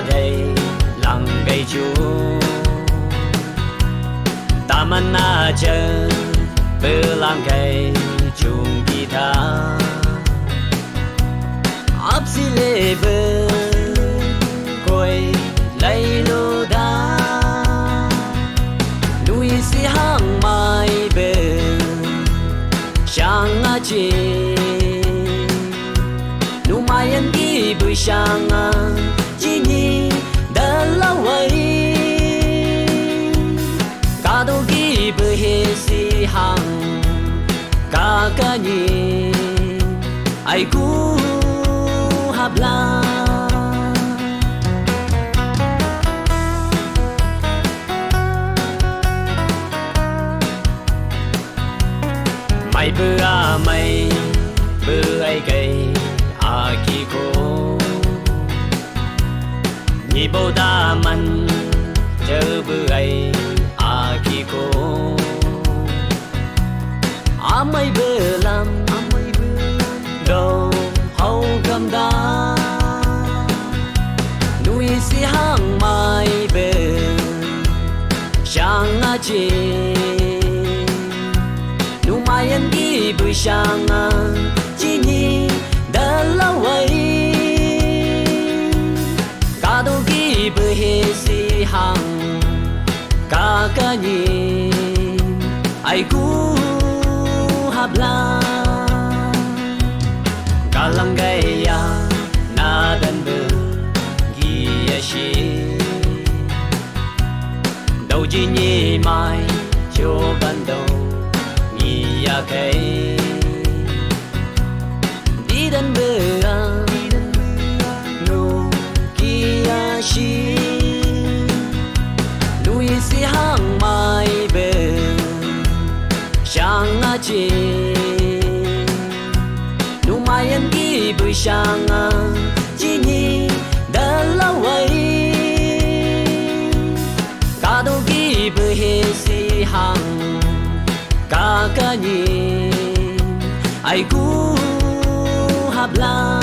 đây lặng cây chú ta mình na chờ bơ lặng cây chung guitar ấp xí lê bơ coi lấy lô đá núi xí hang mai bơ sang a chi nu mai anh đi bơi sang a chi ni đã lâu vậy cả đôi đi bơi hết xí hang cả cả ni ai cũng hấp la mày bữa mày bữa ai cây à kỳ cô nhị bồ đa man chờ bữa ai à kỳ cô à mày bữa làm đâu hậu cầm đá núi xí hang mai bờ sang a chi nu mai anh đi bơi sang a chi ni đã lâu vậy cả đôi đi bơi hết xí hang cả cả ni ai cũng hấp la kalang gaya na dan bơ gia shi đâu chỉ nhị mai cho ban đầu nhị ya cây đi dan bơ no gia shi núi xí hang mai bơ sang a chi mai anh đi bơi sang a chi ni đã lâu vậy cả đôi đi bơi hết xí hang cả cả ni ai cũng hấp la